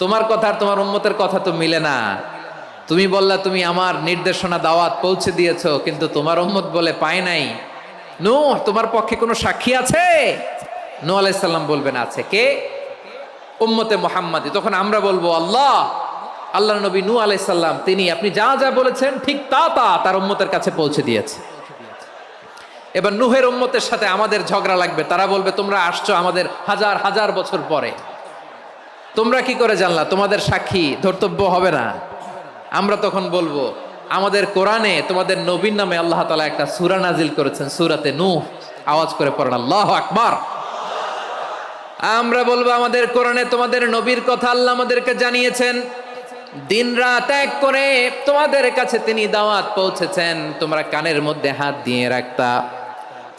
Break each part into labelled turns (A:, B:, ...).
A: তোমার কথা আর তোমার উম্মতের কথা তো মিলে না। তুমি বললা তুমি আমার নির্দেশনা দাওয়াত পৌঁছে দিয়েছো, কিন্তু তোমার উম্মত বলে পায় নাই। নূহ, তোমার পক্ষে কোনো সাক্ষী আছে? নূহ আলাইহিস সালাম বলবেন আছে। কে? উম্মতে মুহাম্মাদি। তখন আমরা বলবো আল্লাহ, আল্লাহর নবী নূহ আলাইহিস সালাম তিনি আপনি যা যা বলেছেন ঠিক তা তা তার উম্মতের কাছে পৌঁছে দিয়েছে। এবার নূহের উম্মতের সাথে আমাদের ঝগড়া লাগবে। তারা বলবে তোমরা আসছো আমাদের হাজার হাজার বছর পরে, তোমরা কি করে জানলা? তোমাদের সাক্ষী ধর্তব্য হবে না। আমরা তখন বলবো আমাদের কোরআনে তোমাদের নবীর নামে আল্লাহ তাআলা একটা সূরা নাজিল করেছেন, সূরাতে নূহ। আওয়াজ করে পড়েন আল্লাহু আকবার। আমরা বলবো আমাদের কোরআনে তোমাদের নবীর কথা আল্লাহ আমাদেরকে জানিয়েছেন, দিন রাত এক করে তোমাদের কাছে তিনি দাওয়াত পৌঁছেছেন। তোমরা কানের মধ্যে হাত দিয়ে রাখতা,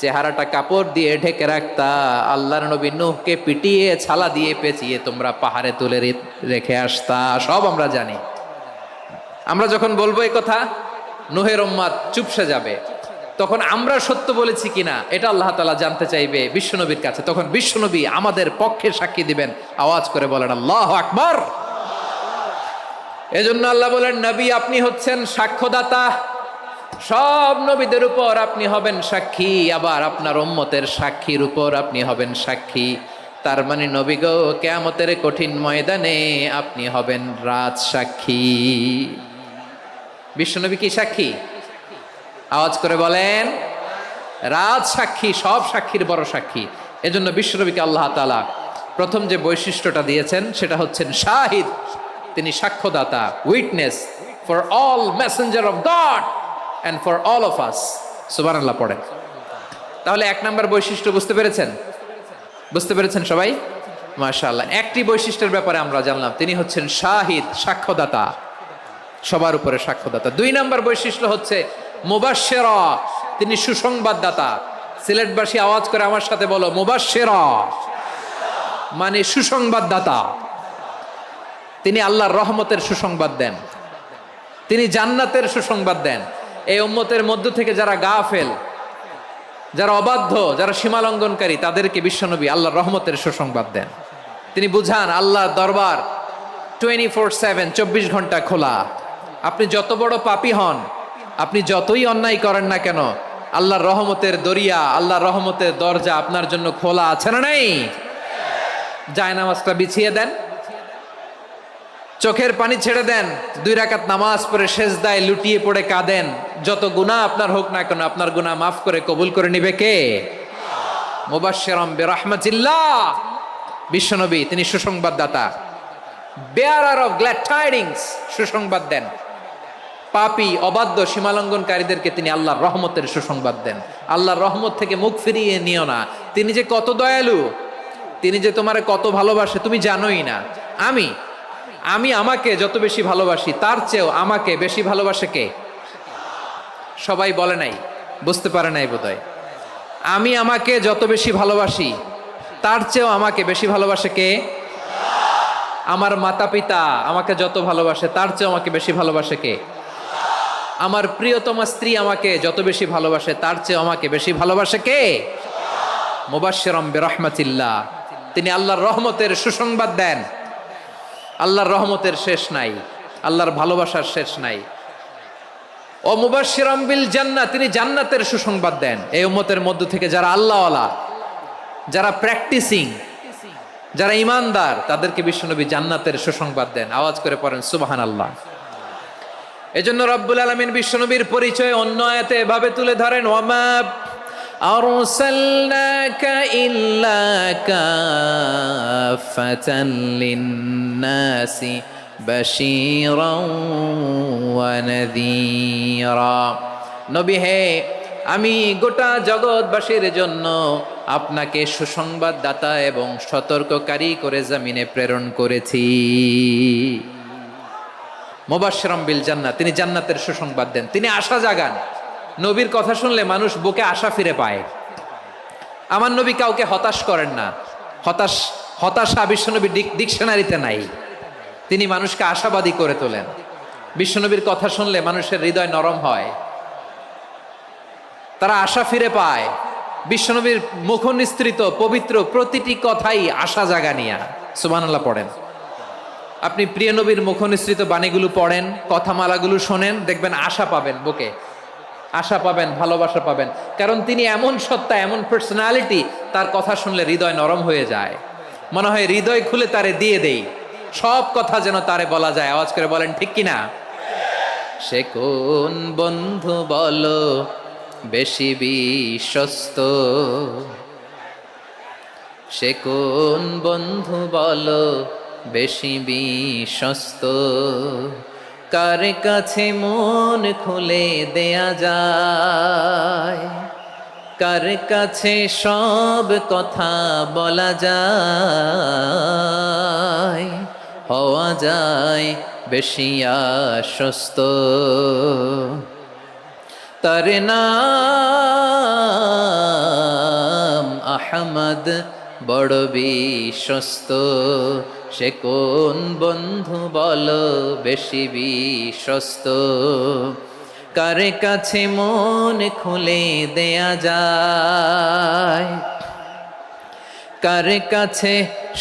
A: চেহারাটা কাপড় দিয়ে ঢেকে রাখতা, আল্লাহর নবী নূহকে পিটিয়ে ছালা দিয়ে পেঁচিয়ে তোমরা পাহাড়ে তুলে রেখে আসতা। সব আমরা জানি। আমরা যখন বলবো এই কথা, নূহের উম্মত চুপসে যাবে। তখন আমরা সত্য বলেছি কিনা এটা আল্লাহ তাআলা জানতে চাইবে বিশ্বনবীর কাছে। তখন বিশ্বনবী আমাদের পক্ষে সাক্ষী দিবেন। আওয়াজ করে বলেন আল্লাহু আকবার। এজন্য আল্লাহ বলেন নবী আপনি হচ্ছেন সাক্ষ্যদাতা, সব নবীদের উপর আপনি হবেন সাক্ষী, আবার আপনার উম্মতের সাক্ষীর উপর আপনি হবেন সাক্ষী। তার মানে নবী গো, কিয়ামতের কঠিন ময়দানে আপনি হবেন রাজ সাক্ষী। বিশ্বনবী কি সাক্ষী? আওয়াজ করে বলেন রাজ সাক্ষী, সব সাক্ষীর বড় সাক্ষী। এজন্য বিশ্বনবীকে আল্লাহ তাআলা প্রথম যে বৈশিষ্ট্যটা দিয়েছেন সেটা হচ্ছেন শাহিদ। তিনি সাক্ষ্যদাতা, witness for all messenger of God and for all of us। সুবহানাল্লাহ পড়েন। তাহলে এক নাম্বার বৈশিষ্ট্য বুঝতে পেরেছেন? বুঝতে পেরেছেন সবাই? মাশাআল্লাহ। একটি বৈশিষ্ট্যের ব্যাপারে আমরা জানলাম, তিনি হচ্ছেন শাহিদ, সাক্ষ্যদাতা, সবার উপরে সাক্ষ্যদাতা। দুই নাম্বার বৈশিষ্ট্য হচ্ছে মুবাশশিরা, তিনি সুসংবাদদাতা। সিলেটবাসী আওয়াজ করে আমার সাথে বলো মুবাশশিরা, মানে সুসংবাদদাতা। তিনি আল্লাহর রহমতের সুসংবাদ দেন, তিনি জান্নাতের সুসংবাদ দেন। এই উম্মতের মধ্য থেকে যারা গাফেল, যারা অবাধ্য, যারা সীমালঙ্ঘনকারী, তাদেরকে বিশ্বনবী আল্লাহর রহমতের সুসংবাদ দেন। তিনি বুঝান আল্লাহর দরবার 24/7, 24 ঘন্টা খোলা। আপনি যত বড় পাপী হন, আপনি যতই অন্যায় করেন না কেন, আল্লাহর রহমতের দরিয়া, আল্লাহর রহমতের দরজা আপনার জন্য খোলা আছে না নাই? জায়নামাজটা বিছিয়ে দেন, চোখের পানি ছেড়ে দেন, 2 রাকাত নামাজ পড়ে সেজদায় লুটিয়ে পড়ে কাঁদেন। যত গুনাহ আপনার হোক না কেন, আপনার গুনাহ মাফ করে কবুল করে নিবে কে? মুবাশশিরাম বিরহমাতিল্লাহ। বিশ্বনবী তিনি সুসংবাদদাতা, বেয়ারার অফ গ্ল্যাড টাইডিংস, সুসংবাদ দেন। পাপী, অবাধ্য, সীমালঙ্ঘনকারীদেরকে তিনি আল্লাহর রহমতের সুসংবাদ দেন। আল্লাহর রহমত থেকে মুখ ফিরিয়ে নিও না। তিনি যে কত দয়ালু, তিনি যে তোমারে কত ভালোবাসে তুমি জানোই না। আমি আমাকে যত বেশি ভালোবাসি তার চেয়েও আমাকে বেশি ভালোবাসে কে? সবাই বলে নাই, বুঝতে পারে নাই বোধহয়। আমি আমাকে যত বেশি ভালোবাসি তার চেয়েও আমাকে বেশি ভালোবাসে কে? আমার মাতা পিতা আমাকে যত ভালোবাসে তার চেয়েও আমাকে বেশি ভালোবাসে কে? আমার প্রিয়তমা স্ত্রী আমাকে যত বেশি ভালোবাসে তার চেয়েও আমাকে বেশি ভালোবাসে কে? মুবাশশিরাম বিরহমাতিল্লাহ, তিনি আল্লাহর রহমতের সুসংবাদ দেন। আল্লাহর রহমতের শেষ নাই, আল্লাহর ভালোবাসার শেষ নাই। ও মুবাশশিরাম বিল জান্নাহ, তিনি জান্নাতের সুসংবাদ দেন। এই উম্মতের মধ্য থেকে যারা আল্লাহওয়ালা, যারা প্র্যাকটিসিং, যারা ঈমানদার, তাদেরকে বিশ্বনবী জান্নাতের সুসংবাদ দেন। আওয়াজ করে পড়েন সুবহানাল্লাহ। এজন্য রব্বুল আলামিন বিশ্বনবীর পরিচয় অন্য আয়াতে এভাবে তুলে ধরেন, ওয়ামা আরসালনাকা ইল্লা কাফাতান লিন্নাসি বাশীরাও ওয়া নাযীরা। নবী হে, আমি গোটা জগৎবাসীর জন্য আপনাকে সুসংবাদদাতা এবং সতর্ককারী করে জমিনে প্রেরণ করেছি। মুবাশশিরাম বিল জান্নাহ, তিনি জান্নাতের সুসংবাদ দেন, তিনি আশা জাগান। নবীর কথা শুনলে মানুষ বুকে আশা ফিরে পায়। আমার নবী কাউকে হতাশ করেন না। হতাশা বিশ্বনবী ডিকশনারিতে নাই। তিনি মানুষকে আশাবাদী করে তোলেন। বিশ্বনবীর কথা শুনলে মানুষের হৃদয় নরম হয়, তারা আশা ফিরে পায়। বিশ্বনবীর মুখ নিঃসৃত পবিত্র প্রতিটি কথাই আশা জাগানিয়া। সুবহানাল্লাহ পড়েন। আপনি প্রিয় নবীর মুখনিসৃত বাণীগুলো পড়েন, কথামালাগুলো শোনেন, দেখবেন আশা পাবেন, বুকে আশা পাবেন, ভালোবাসা পাবেন। কারণ তিনি এমন সত্তা, এমন পার্সোনালিটি, তার কথা শুনলে হৃদয় নরম হয়ে যায়, মনে হয় হৃদয় খুলে তারে দিয়ে দেই, সব কথা যেন তারে বলা যায়। আওয়াজ করে বলেন ঠিক কিনা? সে কোন বন্ধু বলো বেশি বিশ্বস্ত, সে কোন বন্ধু বলো বেশি বিশ্বস্ত, কার কাছে মন খুলে দেয়া যায়, কার কাছে সব কথা বলা যায়, হওয়া যায় বেশি আশ্বস্ত। তার নাম আহমদ, বড় বিশ্বস্ত। সে কোন বন্ধু বলো বেশি বিশ্বস্ত, কার কাছে মন খুলে দেয়া যায়, কার কাছে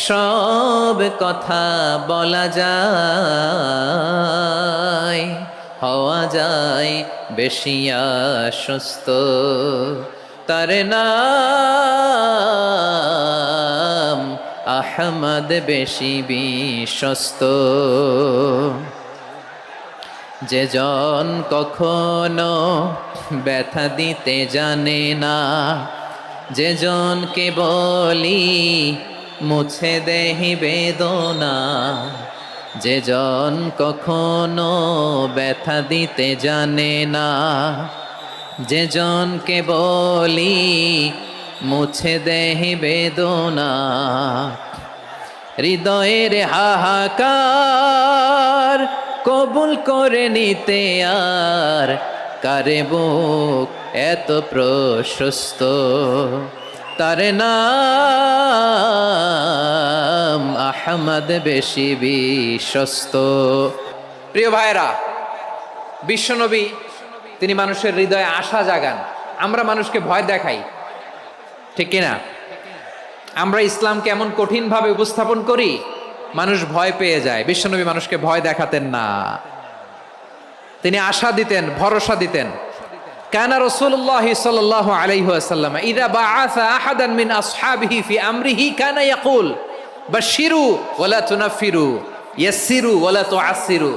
A: সব কথা বলা যায়, হওয়া যায় বেশি আশ্বস্ত। তার নাম আহমদ, বেশি বিশ্বস্ত। যে জন কখনো ব্যথা দিতে জানে না, যে জনকে বলি মুছে দেহি বেদনা, যে জন কখনো ব্যথা দিতে জানে না, যে জনকে বলি মুছে দেহি বেদনা, হৃদয়ের হাহাকার কবুল করে নিতে আর কারে বুক এত প্রশস্ত। তার নাম আহমদ, বেশি বিশ্বস্ত। প্রিয় ভাইরা, বিশ্বনবী তিনি মানুষের হৃদয়ে আশা জাগান। আমরা মানুষকে ভয় দেখাই, ঠিক কিনা? আমরা ইসলামকে এমন কঠিন ভাবে উপস্থাপন করি, মানুষ ভয় পেয়ে যায়। বিশ্বনবী মানুষকে ভয় দেখাতেন না, তিনি আশা দিতেন, ভরসা দিতেন। কানা রাসূলুল্লাহ সাল্লাল্লাহু আলাইহি ওয়াসাল্লাম ইযা বাআসা আহাদান মিন আসহাবিহি ফি আমরিহি কানা ইয়াকুল বাশশিরু ওয়ালা তুনাফিরু, ইয়াসসিরু ওয়ালা তুআসসিরু।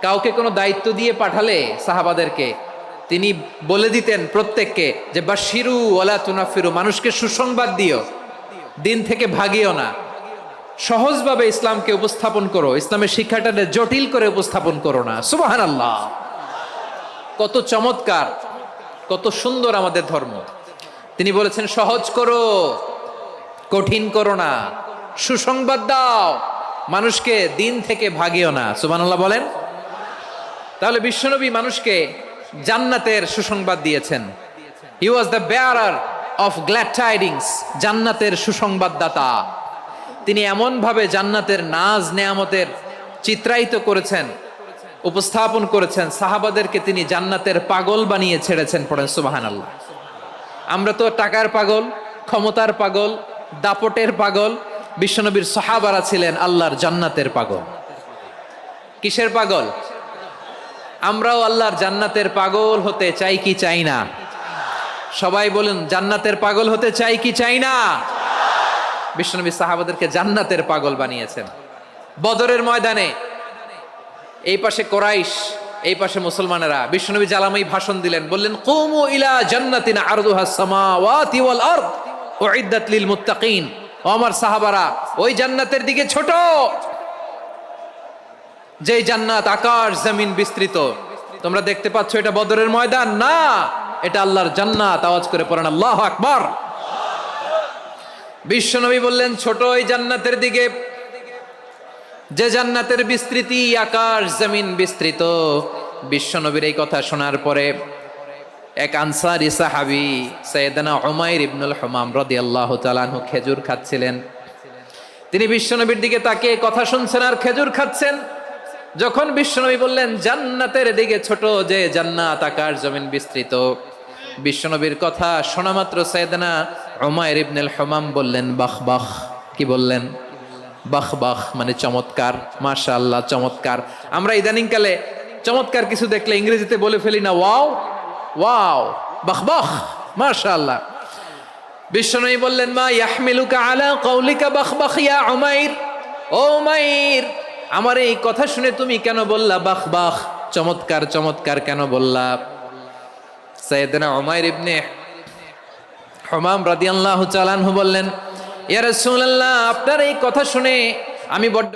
A: কাউকে কোনো দায়িত্ব দিয়ে পাঠালে সাহাবাদেরকে তিনি বলে দিতেন প্রত্যেককে যে বাশশিরু ওয়ালা তুনাফিরু, মানুষকে সুসংবাদ দিও, দিন থেকে ভাগিও না, সহজভাবে ইসলামকে উপস্থাপন করো, ইসলামের শিক্ষাটাকে জটিল করে উপস্থাপন করো না। সুবহানাল্লাহ, কত চমৎকার, কত সুন্দর আমাদের ধর্ম। তিনি বলেছেন সহজ করো, কঠিন করো না, সুসংবাদ দাও, মানুষকে দিন থেকে ভাগিও না। সুবহানাল্লাহ বলেন। তাহলে বিশ্বনবী মানুষকে জান্নাতের সুসংবাদ দিয়েছেন। He was the bearer of glad tidings, জান্নাতের সুসংবাদদাতা। তিনি এমন ভাবে জান্নাতের নাজ নেয়ামতের চিত্রায়িত করেছেন, উপস্থাপন করেছেন, সাহাবাদেরকে তিনি জান্নাতের পাগল বানিয়ে ছেড়েছেন। পড়েন সুবহানাল্লাহ। আমরা তো টাকার পাগল, ক্ষমতার পাগল, দাপটের পাগল। বিশ্বনবীর সাহাবারা ছিলেন আল্লাহর জান্নাতের পাগল। কিসের পাগল? আমরাও আল্লাহর জান্নাতের পাগল হতে চাই কি চাই না? সবাই বলুন, জান্নাতের পাগল হতে চাই কি চাই না? বিশ্বনবী সাহাবাদেরকে জান্নাতের পাগল বানিয়েছেন। বদরের ময়দানে এই পাশে কোরাইশ, এই পাশে মুসলমানেরা। বিশ্বনবী জালামাই ভাষণ দিলেন, বললেন কুমু ইলা জান্নাতিন আরদুহাস সামাওয়াতি ওয়াল আরদ উইদ্দাত লিল মুত্তাকিন। ও আমার সাহাবারা, ওই জান্নাতের দিকে ছোট, যেই জান্নাত আকাশ জমিন বিস্তৃত। তোমরা দেখতে পাচ্ছ এটা বদরের ময়দান না, এটা আল্লাহর জান্নাত। আওয়াজ করে পড়েন আল্লাহু আকবার। বিশ্বনবী বললেন ছোট ওই জান্নাতের দিকে, যে জান্নাতের বিস্তৃতি আকাশ জমিন বিস্তৃত। বিশ্বনবীর এই কথা শোনার পরে এক আনসারী সাহাবী সাইয়েদনা উমাইর ইবনুল হুমাম রাদিয়াল্লাহু তাআলা আনহু খেজুর খাচ্ছিলেন। তিনি বিশ্বনবীর দিকে তাকিয়ে কথা শুনছেন আর খেজুর খাচ্ছেন। যখন বিশ্বনবী বললেন জান্নাতের দিকে ছোট, যে জান্নাত আকাশ জমিন বিস্তৃত, বিশ্বনবীর কথা শোনা মাত্র সাইয়েদনা উমাইর ইবনুল হুমাম বললেন বাহ বাহ। কি বললেন? বাহ বাহ মানে চমৎকার, মাশাআল্লাহ চমৎকার। আমরা ইদানিং কালে চমৎকার কিছু দেখলে ইংরেজিতে বলে ফেলি না ওয়াও, ওয়াও, বাহ বাহ, মাশাআল্লাহ। বিশ্বনবী বললেন মা ইয়াহমিলুকা আলা কওলিকা বাহ বাহ ইয়া উমাইর, ও উমাইর আমার এই কথা শুনে তুমি কেন বললা বাহ বাহ, চমৎকার চমৎকার কেন বললা? সাইয়েদনা উমাইর ইবনে হুমাম রাদিয়াল্লাহু তাআলা আনহু বললেন ইয়া রাসূলুল্লাহ আপনার এই কথা শুনে আমি বড্ড